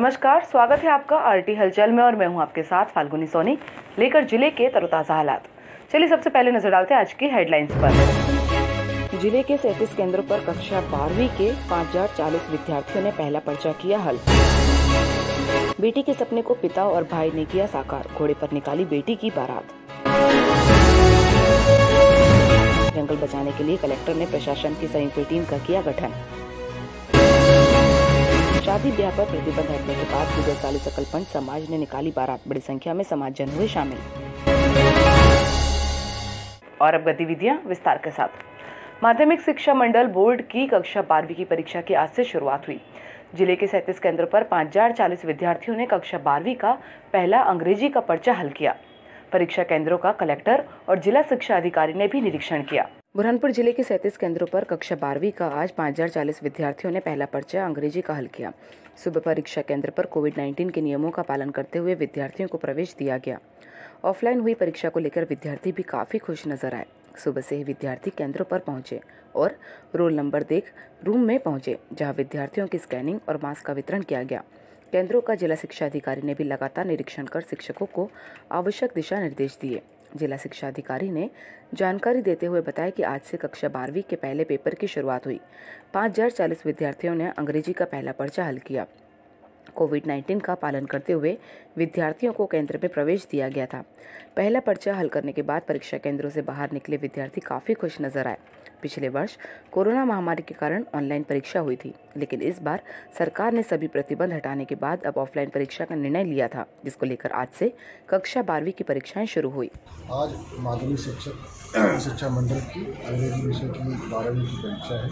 नमस्कार, स्वागत है आपका आरटी हलचल में और मैं हूं आपके साथ फाल्गुनी सोनी, लेकर जिले के तरोताजा हालात। चलिए सबसे पहले नजर डालते हैं आज की हेडलाइंस पर। जिले के 37 केंद्रों पर कक्षा 12वीं के 5040 विद्यार्थियों ने पहला पर्चा किया हल। बेटी के सपने को पिता और भाई ने किया साकार, घोड़े पर निकाली बेटी की बारात। जंगल बचाने के लिए कलेक्टर ने प्रशासन की संयुक्त टीम का किया गठन। शादी ब्याह पर प्रतिबंध हटने के बाद विजयशाली सकल पंच समाज ने निकाली बारात, बड़ी संख्या में समाजजन हुए शामिल। और अब गतिविधियां विस्तार के साथ। माध्यमिक शिक्षा मंडल बोर्ड की कक्षा 12वीं की परीक्षा की आज से शुरुआत हुई। जिले के 37 केंद्रों पर 5040 विद्यार्थियों ने कक्षा 12वीं का पहला अंग्रेजी का पर्चा हल किया। परीक्षा केंद्रों का कलेक्टर और जिला शिक्षा अधिकारी ने भी निरीक्षण किया। बुरहानपुर जिले के 37 केंद्रों पर कक्षा 12वीं का आज 5040 विद्यार्थियों ने पहला पर्चा अंग्रेजी का हल किया। सुबह परीक्षा केंद्र पर कोविड-19 के नियमों का पालन करते हुए विद्यार्थियों को प्रवेश दिया गया। ऑफलाइन हुई परीक्षा को लेकर विद्यार्थी भी काफी खुश नजर आए। सुबह से ही विद्यार्थी केंद्रों पर पहुंचे और रोल नंबर देख रूम में पहुंचे, जहां विद्यार्थियों की स्कैनिंग और मास्क का वितरण किया गया। केंद्रों का जिला शिक्षा अधिकारी ने भी लगातार निरीक्षण कर शिक्षकों को आवश्यक दिशा निर्देश दिए। जिला शिक्षा अधिकारी ने जानकारी देते हुए बताया कि आज से कक्षा 12वीं के पहले पेपर की शुरुआत हुई। 5040 विद्यार्थियों ने अंग्रेजी का पहला पर्चा हल किया। कोविड-19 का पालन करते हुए विद्यार्थियों को केंद्र में प्रवेश दिया गया था। पहला पर्चा हल करने के बाद परीक्षा केंद्रों से बाहर निकले विद्यार्थी काफी खुश नजर आए। पिछले वर्ष कोरोना महामारी के कारण ऑनलाइन परीक्षा हुई थी, लेकिन इस बार सरकार ने सभी प्रतिबंध हटाने के बाद अब ऑफलाइन परीक्षा का निर्णय लिया था, जिसको लेकर आज से कक्षा 12वीं की परीक्षाएं शुरू हुई। आज माध्यमिक शिक्षा मंडल की अंग्रेजी विषय की 12वीं की परीक्षा है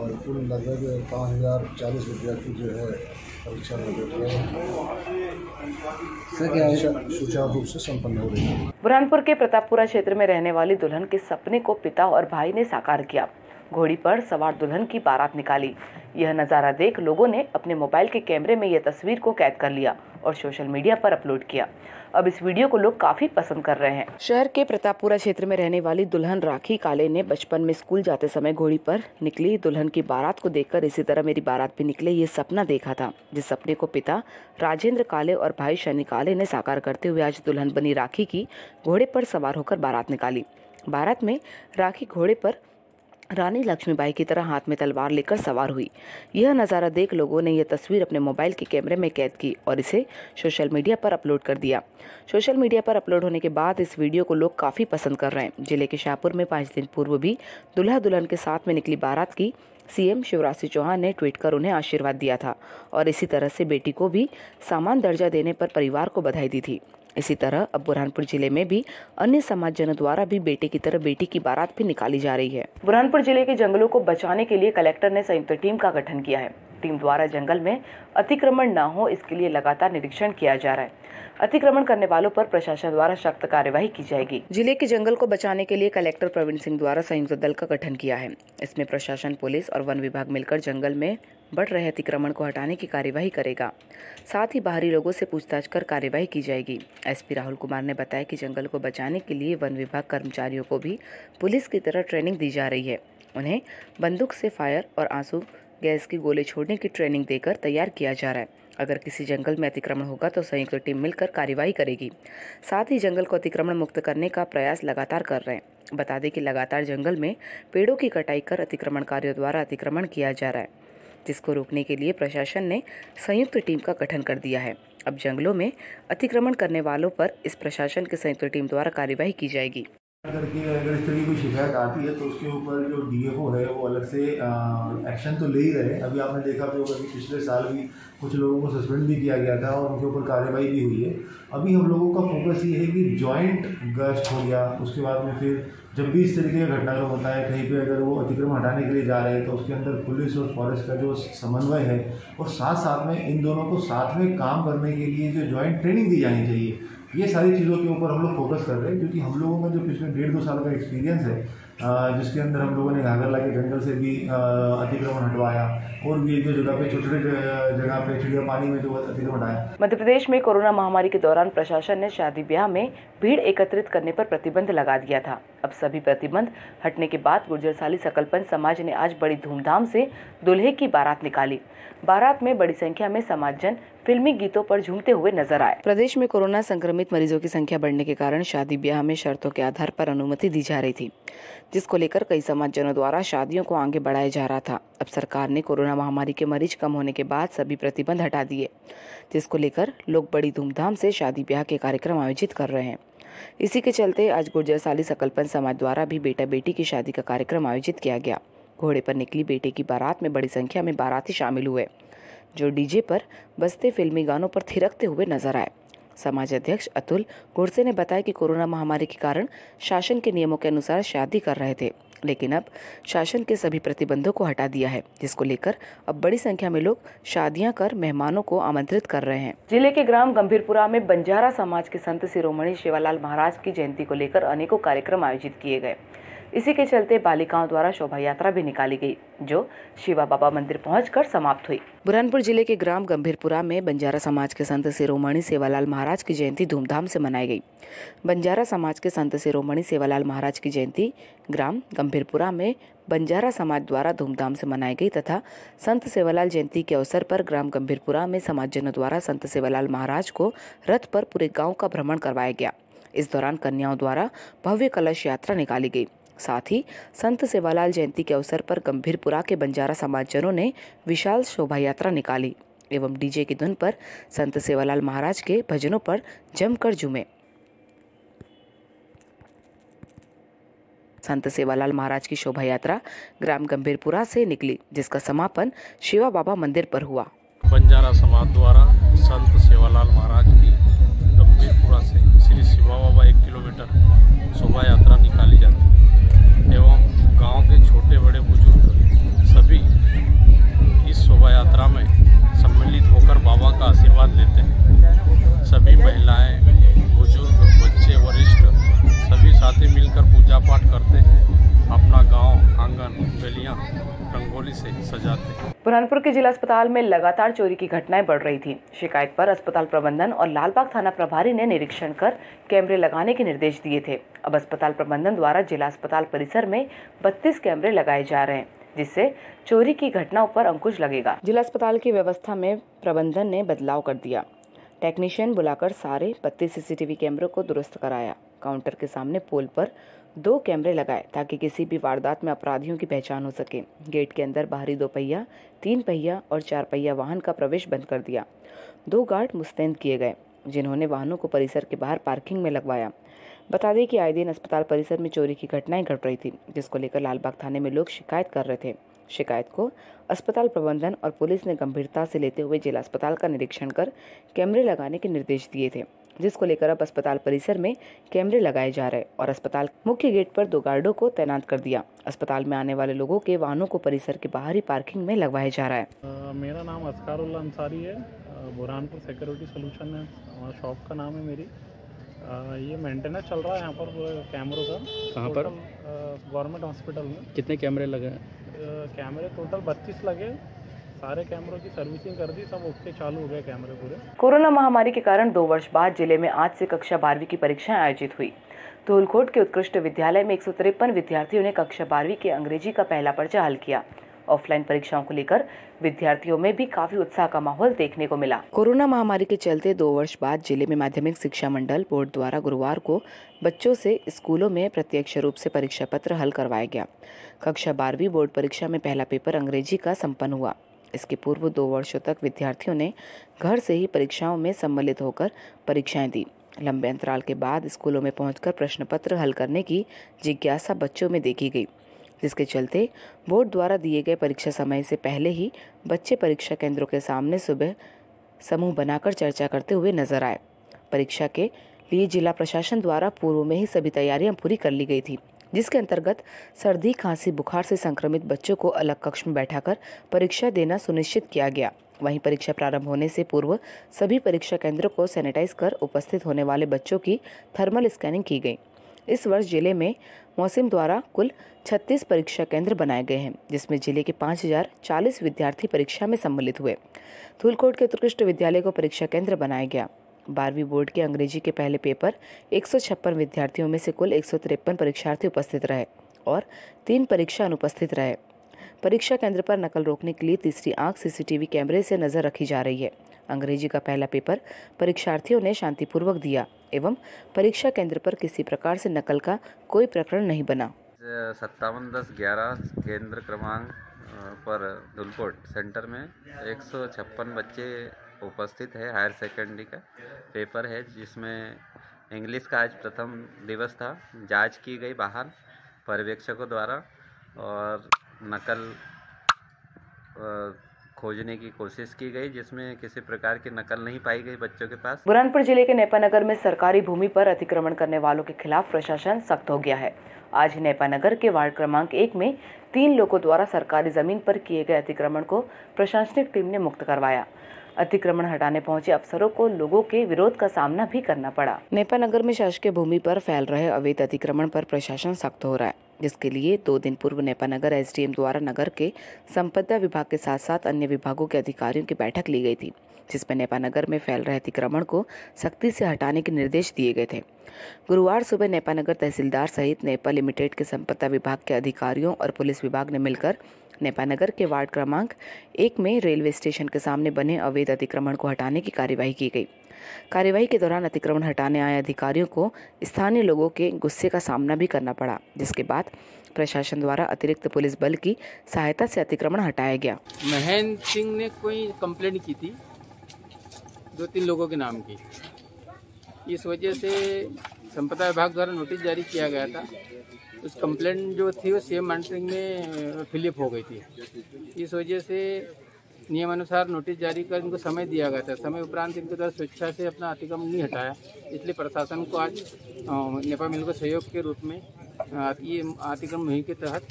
और कुल लगभग 5040 विद्यार्थी जो है परीक्षा में बैठे सुचारू रूप से संपन्न हो रही है। बुरहानपुर के प्रतापपुरा क्षेत्र में रहने वाली दुल्हन के सपने को पिता और भाई ने साकार किया। घोड़ी पर सवार दुल्हन की बारात निकाली। यह नजारा देख लोगों ने अपने मोबाइल के कैमरे में यह तस्वीर को कैद कर लिया और सोशल मीडिया पर अपलोड किया। अब इस वीडियो को लोग काफी पसंद कर रहे हैं। शहर के प्रतापपुरा क्षेत्र में रहने वाली दुल्हन राखी काले ने बचपन में स्कूल जाते समय घोड़ी पर निकली दुल्हन की बारात को देखकर इसी तरह मेरी बारात भी निकले ये सपना देखा था, जिस सपने को पिता राजेंद्र काले और भाई शनि काले ने साकार करते हुए आज दुल्हन बनी राखी की घोड़े पर सवार होकर बारात निकाली। बारात में राखी घोड़े पर रानी लक्ष्मीबाई की तरह हाथ में तलवार लेकर सवार हुई। यह नज़ारा देख लोगों ने यह तस्वीर अपने मोबाइल के कैमरे में कैद की और इसे सोशल मीडिया पर अपलोड कर दिया। सोशल मीडिया पर अपलोड होने के बाद इस वीडियो को लोग काफ़ी पसंद कर रहे हैं। जिले के शाहपुर में 5 दिन पूर्व भी दूल्हा दुल्हन के साथ में निकली बारात की सीएम शिवराज सिंह चौहान ने ट्वीट कर उन्हें आशीर्वाद दिया था और इसी तरह से बेटी को भी समान दर्जा देने पर परिवार को बधाई दी थी। इसी तरह अब बुरहानपुर जिले में भी अन्य समाजजनों द्वारा भी बेटे की तरह बेटी की बारात भी निकाली जा रही है। बुरहानपुर जिले के जंगलों को बचाने के लिए कलेक्टर ने संयुक्त टीम का गठन किया है। टीम द्वारा जंगल में अतिक्रमण न हो, इसके लिए लगातार निरीक्षण किया जा रहा है। अतिक्रमण करने वालों पर प्रशासन द्वारा सख्त कार्यवाही की जाएगी। जिले के जंगल को बचाने के लिए कलेक्टर प्रवीण सिंह द्वारा संयुक्त दल का गठन किया है। इसमें प्रशासन, पुलिस और वन विभाग मिलकर जंगल में बढ़ रहे अतिक्रमण को हटाने की कार्यवाही करेगा। साथ ही बाहरी लोगों से पूछताछ कर कार्यवाही की जाएगी। एसपी राहुल कुमार ने बताया कि जंगल को बचाने के लिए वन विभाग कर्मचारियों को भी पुलिस की तरह ट्रेनिंग दी जा रही है। उन्हें बंदूक से फायर और आंसू गैस की गोले छोड़ने की ट्रेनिंग देकर तैयार किया जा रहा है। अगर किसी जंगल में अतिक्रमण होगा तो संयुक्त टीम मिलकर कार्यवाही करेगी। साथ ही जंगल को अतिक्रमण मुक्त करने का प्रयास लगातार कर रहे हैं। बता दें कि लगातार जंगल में पेड़ों की कटाई कर अतिक्रमणकारियों द्वारा अतिक्रमण किया जा रहा है, जिसको रोकने के लिए प्रशासन ने संयुक्त टीम का गठन कर दिया है। अब जंगलों में अतिक्रमण करने वालों पर इस प्रशासन की संयुक्त टीम द्वारा कार्यवाही की जाएगी। अगर इस तरह की कोई शिकायत आती है तो उसके ऊपर जो डीएफओ है वो अलग से एक्शन तो ले ही रहे। अभी आपने देखा भी होगा कि पिछले साल भी कुछ लोगों को सस्पेंड भी किया गया था और उनके ऊपर कार्रवाई भी हुई है। अभी हम लोगों का फोकस ये है कि जॉइंट गश्त हो गया, उसके बाद में फिर जब भी इस तरीके का घटनाक्रम होता है, कहीं पे अगर वो अतिक्रमण हटाने के लिए जा रहे हैं तो उसके अंदर पुलिस और फॉरेस्ट का जो समन्वय है और साथ साथ में इन दोनों को साथ में काम करने के लिए जो जॉइंट ट्रेनिंग दी जानी चाहिए, ये सारी चीज़ों के ऊपर हम लोग फोकस कर रहे हैं। क्योंकि हम लोगों का जो पिछले 1.5-2 साल का एक्सपीरियंस है, जिसके अंदर हम लोगों ने घाघर लाके जंगल से भी अतिक्रमण हटवाया और भी एक दो जगह पे छोटे जगह पे चिड़िया पानी में जो अतिक्रमण हटाया। मध्य प्रदेश में कोरोना महामारी के दौरान प्रशासन ने शादी ब्याह में भीड़ एकत्रित करने पर प्रतिबंध लगा दिया था। अब सभी प्रतिबंध हटने के बाद गुर्जरसाली सकलपंथ समाज ने आज बड़ी धूमधाम से दूल्हे की बारात निकाली। बारात में बड़ी संख्या में समाजजन फिल्मी गीतों पर झूमते हुए नजर आए। प्रदेश में कोरोना संक्रमित मरीजों की संख्या बढ़ने के कारण शादी ब्याह में शर्तों के आधार पर अनुमति दी जा रही थी, जिसको लेकर कई समाजजनों द्वारा शादियों को आगे बढ़ाया जा रहा था। अब सरकार ने कोरोना महामारी के मरीज कम होने के बाद सभी प्रतिबंध हटा दिए, जिसको लेकर लोग बड़ी धूमधाम से शादी ब्याह के कार्यक्रम आयोजित कर रहे हैं। इसी के चलते आज गुर्जरसाली सकलपंथ समाज द्वारा भी बेटा बेटी की शादी का कार्यक्रम आयोजित किया गया। घोड़े पर निकली बेटे की बारात में बड़ी संख्या में बाराती शामिल हुए, जो डीजे पर बजते फिल्मी गानों पर थिरकते हुए नजर आए। समाज अध्यक्ष अतुल गोडसे ने बताया कि कोरोना महामारी के कारण शासन के नियमों के अनुसार शादी कर रहे थे, लेकिन अब शासन के सभी प्रतिबंधों को हटा दिया है, जिसको लेकर अब बड़ी संख्या में लोग शादियां कर मेहमानों को आमंत्रित कर रहे हैं। जिले के ग्राम गंभीरपुरा में बंजारा समाज के संत शिरोमणि सेवालाल महाराज की जयंती को लेकर अनेकों कार्यक्रम आयोजित किए गए। इसी के चलते बालिकाओं द्वारा शोभा यात्रा भी निकाली गई, जो शिवा बाबा मंदिर पहुंचकर समाप्त हुई। बुरहानपुर जिले के ग्राम गंभीरपुरा में बंजारा समाज के संत शिरोमणि सेवालाल महाराज की जयंती धूमधाम से मनाई गई। बंजारा समाज के संत शिरोमणि सेवालाल महाराज की जयंती ग्राम गंभीरपुरा में बंजारा समाज द्वारा धूमधाम से मनाई गई तथा संत सेवालाल जयंती के अवसर पर ग्राम गंभीरपुरा में समाजजनों द्वारा संत सेवालाल महाराज को रथ पर पूरे गाँव का भ्रमण करवाया गया। इस दौरान कन्याओं द्वारा भव्य कलश यात्रा निकाली गई। साथ ही संत सेवालाल जयंती के अवसर पर गंभीरपुरा के बंजारा समाजजनों ने विशाल शोभा यात्रा निकाली एवं डीजे की धुन पर संत सेवालाल महाराज के भजनों पर जमकर झूमे। संत सेवालाल महाराज की शोभा यात्रा ग्राम गंभीरपुरा से निकली, जिसका समापन शिवा बाबा मंदिर पर हुआ। बंजारा समाज द्वारा संत सेवालाल महाराज की गंभीरपुरा से श्री शिवा बाबा 1 किलोमीटर शोभा यात्रा निकाली जाती है एवं गांव के छोटे बड़े बुजुर्ग सभी इस शोभा यात्रा में सम्मिलित होकर बाबा का आशीर्वाद लेते हैं। सभी महिलाएं, बुजुर्ग, बच्चे, वरिष्ठ सभी साथी मिलकर पूजा पाठ करते हैं। अपना गांव, आंगन, गलियां रंगोली से सजाते हैं। बुरहानपुर के जिला अस्पताल में लगातार चोरी की घटनाएं बढ़ रही थी। शिकायत पर अस्पताल प्रबंधन और लालबाग थाना प्रभारी ने निरीक्षण कर कैमरे लगाने के निर्देश दिए थे। अब अस्पताल प्रबंधन द्वारा जिला अस्पताल परिसर में 32 कैमरे लगाए जा रहे हैं, जिससे चोरी की घटनाओं पर अंकुश लगेगा। जिला अस्पताल की व्यवस्था में प्रबंधन ने बदलाव कर दिया। टेक्नीशियन बुलाकर सारे 32 सीसीटीवी कैमरों को दुरुस्त कराया। काउंटर के सामने पोल पर 2 कैमरे लगाए ताकि किसी भी वारदात में अपराधियों की पहचान हो सके। गेट के अंदर बाहरी 2 पहिया, 3 पहिया और 4 पहिया वाहन का प्रवेश बंद कर दिया। 2 गार्ड मुस्तैद किए गए, जिन्होंने वाहनों को परिसर के बाहर पार्किंग में लगवाया। बता दें कि आए दिन अस्पताल परिसर में चोरी की घटनाएं घट रही थी, जिसको लेकर लालबाग थाने में लोग शिकायत कर रहे थे। शिकायत को अस्पताल प्रबंधन और पुलिस ने गंभीरता से लेते हुए जिला अस्पताल का निरीक्षण कर कैमरे लगाने के निर्देश दिए थे, जिसको लेकर अब अस्पताल परिसर में कैमरे लगाए जा रहे और अस्पताल मुख्य गेट पर 2 गार्डों को तैनात कर दिया। अस्पताल में आने वाले लोगों के वाहनों को परिसर के बाहरी पार्किंग में लगवाया जा रहा है। मेरा नाम असकारुल्लाह अंसारी है। बुरहानपुर सिक्योरिटी सोल्यूशन है शॉप का नाम है मेरी। ये मेंटेनेंस चल रहा है यहाँ पर कैमरों का। कहाँ पर? गवर्नमेंट हॉस्पिटल में। कितने कैमरे लगे हैं? कैमरे टोटल 32 लगे। सारे कैमरों की सर्विसिंग कर दी, सब ओके चालू हो गए कैमरे पूरे। कोरोना महामारी के कारण 2 वर्ष बाद जिले में आज से कक्षा 12वीं की परीक्षाएं आयोजित हुई। धूलकोट के उत्कृष्ट विद्यालय में 153 विद्यार्थियों ने कक्षा 12वीं के अंग्रेजी का पहला पर्चा हल किया। ऑफलाइन परीक्षाओं को लेकर विद्यार्थियों में भी काफी उत्साह का माहौल देखने को मिला। कोरोना महामारी के चलते 2 वर्ष बाद जिले में माध्यमिक शिक्षा मंडल बोर्ड द्वारा गुरुवार को बच्चों से स्कूलों में प्रत्यक्ष रूप से परीक्षा पत्र हल करवाया गया। कक्षा 12वीं बोर्ड परीक्षा में पहला पेपर अंग्रेजी का संपन्न हुआ। इसके पूर्व 2 वर्षों तक विद्यार्थियों ने घर से ही परीक्षाओं में सम्मिलित होकर परीक्षाएं दी। लंबे अंतराल के बाद स्कूलों में पहुंचकर प्रश्न पत्र हल करने की जिज्ञासा बच्चों में देखी गई, जिसके चलते बोर्ड द्वारा दिए गए परीक्षा समय से पहले ही बच्चे परीक्षा केंद्रों के सामने सुबह समूह बनाकर चर्चा करते हुए नजर आए। परीक्षा के लिए जिला प्रशासन द्वारा पूर्व में ही सभी तैयारियां पूरी कर ली गई थी, जिसके अंतर्गत सर्दी, खांसी, बुखार से संक्रमित बच्चों को अलग कक्ष में बैठाकर परीक्षा देना सुनिश्चित किया गया। वहीं परीक्षा प्रारंभ होने से पूर्व सभी परीक्षा केंद्रों को सैनिटाइज कर उपस्थित होने वाले बच्चों की थर्मल स्कैनिंग की गई। इस वर्ष जिले में मौसम द्वारा कुल 36 परीक्षा केंद्र बनाए गए हैं, जिसमें जिले के 5040 विद्यार्थी परीक्षा में सम्मिलित हुए। धूलकोट के उत्कृष्ट विद्यालय को परीक्षा केंद्र बनाया गया। 12वीं बोर्ड के अंग्रेजी के पहले पेपर 156 विद्यार्थियों में से कुल 153 परीक्षार्थी उपस्थित रहे और 3 परीक्षा अनुपस्थित रहे। परीक्षा केंद्र पर नकल रोकने के लिए तीसरी आंख सीसीटीवी कैमरे से नजर रखी जा रही है। अंग्रेजी का पहला पेपर परीक्षार्थियों ने शांतिपूर्वक दिया एवं परीक्षा केंद्र पर किसी प्रकार से नकल का कोई प्रकरण नहीं बना। 57-10-11 केंद्र क्रमांक पर धुलकोट सेंटर में 156 बच्चे उपस्थित है। हायर सेकेंडरी का पेपर है जिसमें इंग्लिश का आज प्रथम दिवस था। जांच की गई बाहर पर्यवेक्षकों द्वारा और नकल खोजने की कोशिश की गई जिसमें किसी प्रकार की नकल नहीं पाई गई बच्चों के पास। बुरहानपुर जिले के नेपानगर में सरकारी भूमि पर अतिक्रमण करने वालों के खिलाफ प्रशासन सख्त हो गया है। आज नेपानगर के वार्ड क्रमांक 1 में 3 लोगों द्वारा सरकारी जमीन पर किए गए अतिक्रमण को प्रशासनिक टीम ने मुक्त करवाया। अतिक्रमण हटाने पहुंचे अफसरों को लोगों के विरोध का सामना भी करना पड़ा। नेपानगर में शासकीय भूमि पर फैल रहे अवैध अतिक्रमण पर प्रशासन सख्त हो रहा है, जिसके लिए 2 दिन पूर्व नेपानगर एसडीएम द्वारा नगर के संपदा विभाग के साथ साथ अन्य विभागों के अधिकारियों की बैठक ली गई थी, जिसमें नेपानगर में फैल रहे अतिक्रमण को सख्ती से हटाने के निर्देश दिए गए थे। गुरुवार सुबह नेपानगर तहसीलदार सहित नेपा लिमिटेड के संपदा विभाग के अधिकारियों और पुलिस विभाग ने मिलकर नेपानगर के वार्ड क्रमांक 1 में रेलवे स्टेशन के सामने बने अवैध अतिक्रमण को हटाने की कार्यवाही की गई। कार्यवाही के दौरान अतिक्रमण हटाने आए अधिकारियों को स्थानीय लोगों के गुस्से का सामना भी करना पड़ा, जिसके बाद प्रशासन द्वारा अतिरिक्त पुलिस बल की सहायता से अतिक्रमण हटाया गया। महेंद्र सिंह ने कोई कंप्लेंट की थी 2-3 लोगों के नाम की। इस वजह से संपदा विभाग द्वारा नोटिस जारी किया गया था। उस कंप्लेंट जो थी वो सीएम मॉनिटरिंग में फिलअप हो गई थी। इस वजह से नियमानुसार नोटिस जारी कर इनको समय दिया गया था। समय उपरांत इनके द्वारा स्वेच्छा से अपना अतिक्रमण नहीं हटाया, इसलिए प्रशासन को आज नेपा मिल को सहयोग के रूप में ये अतिक्रमण मुहिम के तहत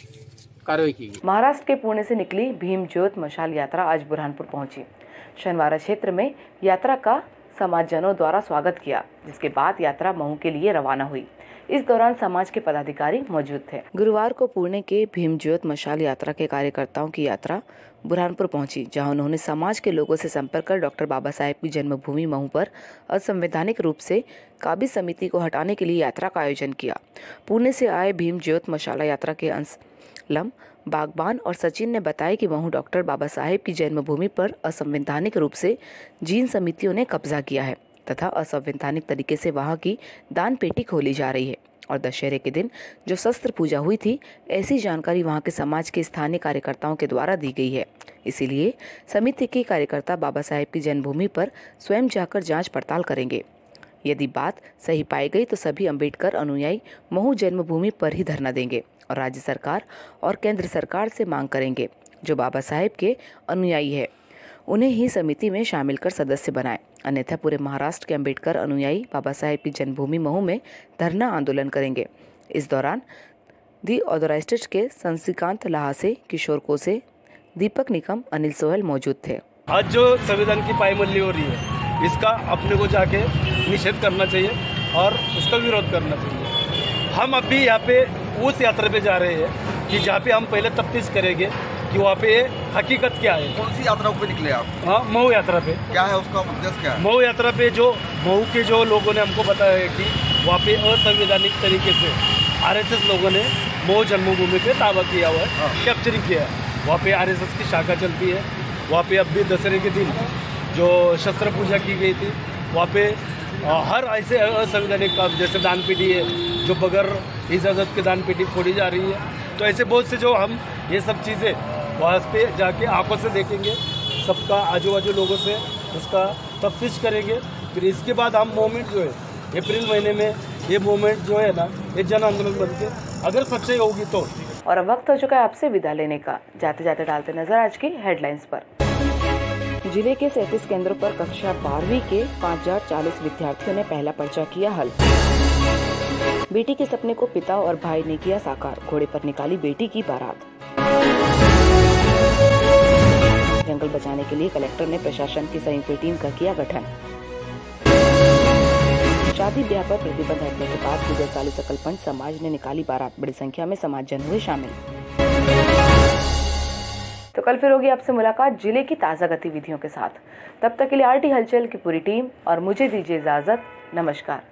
कार्रवाई की गई। महाराष्ट्र के पुणे से निकली भीम ज्योत मशाल यात्रा आज बुरहानपुर पहुंची। शनिवारा क्षेत्र में यात्रा का समाजजनों द्वारा स्वागत किया, जिसके बाद यात्रा महू के लिए रवाना हुई। इस दौरान समाज के पदाधिकारी मौजूद थे। गुरुवार को पुणे के भीम ज्योत मशाल यात्रा के कार्यकर्ताओं की यात्रा बुरहानपुर पहुंची, जहां उन्होंने समाज के लोगों से संपर्क कर डॉक्टर बाबा साहेब की जन्मभूमि महू पर असंवैधानिक रूप से काबिज समिति को हटाने के लिए यात्रा का आयोजन किया। पुणे से आए भीम ज्योत मशाला यात्रा के अंश लम बागबान और सचिन ने बताया कि महू डॉक्टर बाबा साहेब की जन्मभूमि पर असंवैधानिक रूप से जिन समितियों ने कब्जा किया है तथा असंवैधानिक तरीके से वहां की दान पेटी खोली जा रही है और दशहरे के दिन जो शस्त्र पूजा हुई थी, ऐसी जानकारी वहां के समाज के स्थानीय कार्यकर्ताओं के द्वारा दी गई है। इसीलिए समिति के कार्यकर्ता बाबा साहेब की जन्मभूमि पर स्वयं जाकर जांच पड़ताल करेंगे। यदि बात सही पाई गई तो सभी अंबेडकर अनुयायी महू जन्मभूमि पर ही धरना देंगे और राज्य सरकार और केंद्र सरकार से मांग करेंगे जो बाबा साहेब के अनुयायी है उन्हें ही समिति में शामिल कर सदस्य बनाएं, अन्यथा पूरे महाराष्ट्र के अंबेडकर अनुयायी बाबा साहेब की जन्मभूमि महू में धरना आंदोलन करेंगे। इस दौरान दी ऑथराइज्ड के शशिकांत लहासे, किशोर कोसे, दीपक निकम, अनिल सोहल मौजूद थे। आज जो संविधान की पायमल्ली हो रही है, इसका अपने को जाके निषेध करना चाहिए और उसका विरोध करना चाहिए। हम अभी यहाँ पे उस यात्रा पे जा रहे हैं कि जहाँ पे हम पहले तफ्तीश करेंगे कि वहाँ पे हकीकत क्या है। कौन सी यात्रा पे निकले आप? हाँ, महू यात्रा पे। क्या है उसका उद्देश्य क्या है? महू यात्रा पे जो महू के जो लोगों ने हमको बताया है कि वहाँ पे असंवैधानिक तरीके से आरएसएस लोगों ने महू जन्मभूमि पे दावा किया हुआ है, कैप्चरिंग किया है। वहाँ पे आरएसएस की शाखा चलती है। वहाँ पे अब भी दशहरे के दिन जो शस्त्र पूजा की गई थी, वहाँ पे हर ऐसे असंवैधानिक काम जैसे दान पेटी है जो बगैर इजाज़त के दान पेटी फोड़ी जा रही है। तो ऐसे बहुत से जो हम ये सब चीज़ें वहाँ पे जाके आंखों से देखेंगे, सबका आजू बाजू लोगों से उसका तफ्तीश करेंगे। फिर इसके बाद हम मूवमेंट जो है अप्रैल महीने में ये मूवमेंट जो है ना, ये जन आंदोलन बन के अगर सच्चाई होगी तो। और अब वक्त हो चुका है आपसे विदा लेने का। जाते जाते डालते नजर आज की हेडलाइंस पर। जिले के 37 केंद्रों पर कक्षा 12वीं के 5040 विद्यार्थियों ने पहला पर्चा किया हल। बेटी के सपने को पिता और भाई ने किया साकार, घोड़े पर निकाली बेटी की बारात। जंगल बचाने के लिए कलेक्टर ने प्रशासन की संयुक्त टीम का किया गठन। शादी ब्याह पर प्रतिबंध हटने के बाद विजयशाली सकल पंच समाज ने निकाली बारात, बड़ी संख्या में समाजजन हुए शामिल। तो कल फिर होगी आपसे मुलाकात जिले की ताज़ा गतिविधियों के साथ। तब तक के लिए आरटी हलचल की पूरी टीम और मुझे दीजिए इजाज़त। नमस्कार।